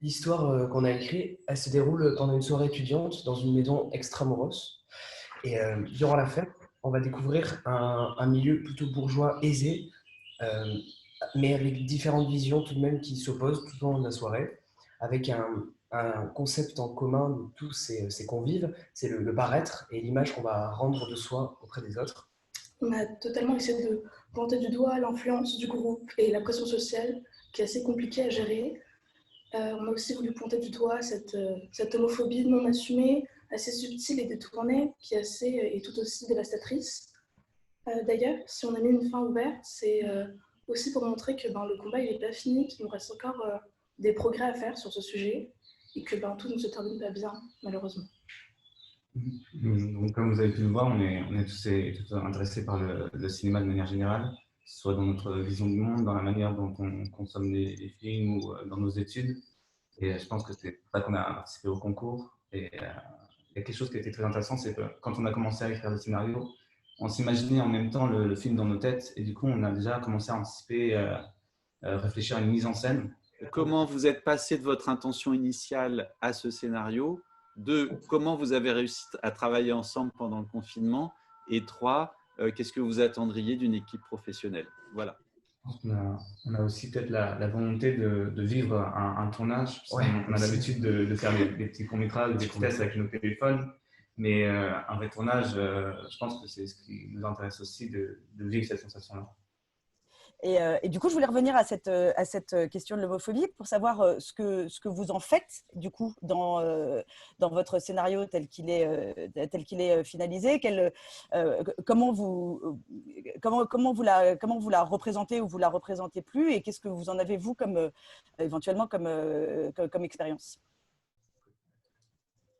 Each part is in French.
L'histoire qu'on a écrite, elle se déroule pendant une soirée étudiante dans une maison extramuros. Et durant la fête, on va découvrir un milieu plutôt bourgeois aisé, euh, mais avec différentes visions tout de même qui s'opposent tout au long de la soirée, avec un concept en commun de tous ces convives, c'est le paraître et l'image qu'on va rendre de soi auprès des autres. On a totalement essayé de pointer du doigt l'influence du groupe et la pression sociale qui est assez compliquée à gérer. On a aussi voulu pointer du doigt cette homophobie non assumée, assez subtile et détournée, qui est assez et tout aussi dévastatrice. D'ailleurs, si on a mis une fin ouverte, c'est aussi pour montrer que le combat n'est pas fini, qu'il nous reste encore des progrès à faire sur ce sujet et que tout ne se termine pas bien, malheureusement. Donc, comme vous avez pu le voir, on est tous intéressés par le cinéma de manière générale, soit dans notre vision du monde, dans la manière dont on consomme les films ou dans nos études. Et je pense que c'est pour ça qu'on a participé au concours. Et il y a quelque chose qui a été très intéressant, c'est que quand on a commencé à écrire le scénario, on s'imaginait en même temps le film dans nos têtes. Et du coup, on a déjà commencé à anticiper, réfléchir à une mise en scène. Comment vous êtes passé de votre intention initiale à ce scénario? 2, comment vous avez réussi à travailler ensemble pendant le confinement? Et 3, qu'est-ce que vous attendriez d'une équipe professionnelle? Voilà. On a aussi peut-être la volonté de vivre un tournage. Ouais, on a l'habitude de faire des petits courts-métrages, des petits tests avec nos téléphones. Mais un vrai tournage, je pense que c'est ce qui nous intéresse aussi, de vivre cette sensation-là. Et du coup, je voulais revenir à cette question de l'homophobie pour savoir ce que vous en faites du coup dans votre scénario tel qu'il est finalisé. Comment vous la représentez ou vous la représentez plus, et qu'est-ce que vous en avez vous éventuellement comme expérience?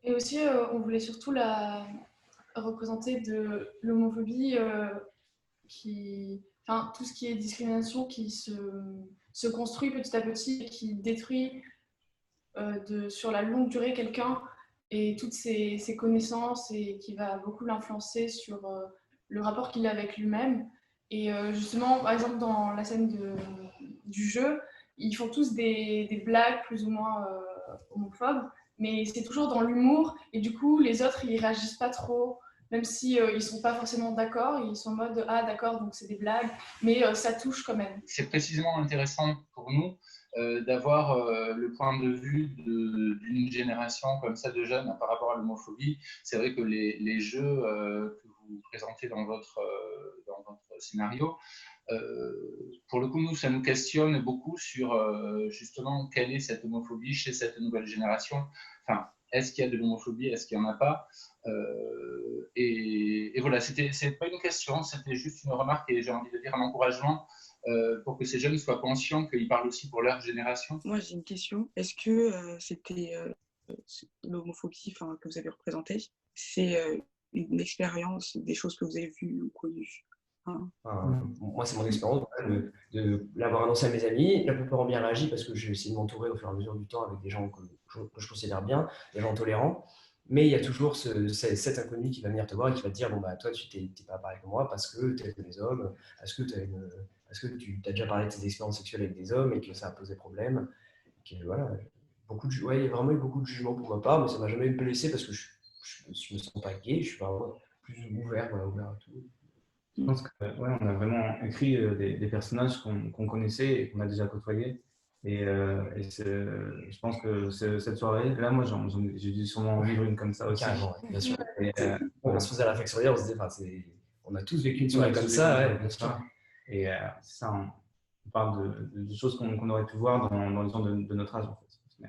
Et aussi, on voulait surtout la représenter de l'homophobie tout ce qui est discrimination qui se construit petit à petit et qui détruit sur la longue durée quelqu'un et toutes ses connaissances, et qui va beaucoup l'influencer sur le rapport qu'il a avec lui-même. Et justement, par exemple, dans la scène du jeu, ils font tous des blagues plus ou moins homophobes, mais c'est toujours dans l'humour, et du coup, les autres, ils réagissent pas trop, même si ils sont pas forcément d'accord, ils sont en mode « Ah, d'accord, donc c'est des blagues », mais ça touche quand même. C'est précisément intéressant pour nous d'avoir le point de vue d'une génération comme ça de jeunes par rapport à l'homophobie. C'est vrai que les jeux que vous présentez dans votre scénario, pour le coup, nous, ça nous questionne beaucoup sur justement quelle est cette homophobie chez cette nouvelle génération. Enfin, est-ce qu'il y a de l'homophobie, est-ce qu'il n'y en a pas? Et voilà, c'est pas une question, c'était juste une remarque et j'ai envie de dire un encouragement pour que ces jeunes soient conscients qu'ils parlent aussi pour leur génération. Moi, j'ai une question. Est-ce que c'était l'homophobie que vous avez représentée, c'est une expérience, des choses que vous avez vues ou connues? Moi, c'est mon expérience de l'avoir annoncé à mes amis. La plupart ont bien réagi parce que j'ai essayé de m'entourer au fur et à mesure du temps avec des gens que je considère bien, des gens tolérants. Mais il y a toujours cet inconnu qui va venir te voir et qui va te dire bon, toi, tu n'es pas pareil que moi parce que tu aimes les hommes, parce que tu as déjà parlé de tes expériences sexuelles avec des hommes et que ça a posé problème. Voilà, il y a vraiment eu beaucoup de jugements pour ma part, mais ça ne m'a jamais blessé parce que je ne me sens pas gay, je suis vraiment plus ouvert à tout. Je pense qu'on a vraiment écrit des personnages qu'on connaissait et qu'on a déjà côtoyés. Et je pense que cette soirée, là, moi, j'ai dû sûrement en vivre une comme ça aussi. Carrément, ouais, bien sûr. On se faisait la réflexion hier, on a tous vécu une soirée comme ça. Ouais, bien sûr. Et ça, on parle de choses qu'on aurait pu voir dans les gens de notre âge, en fait.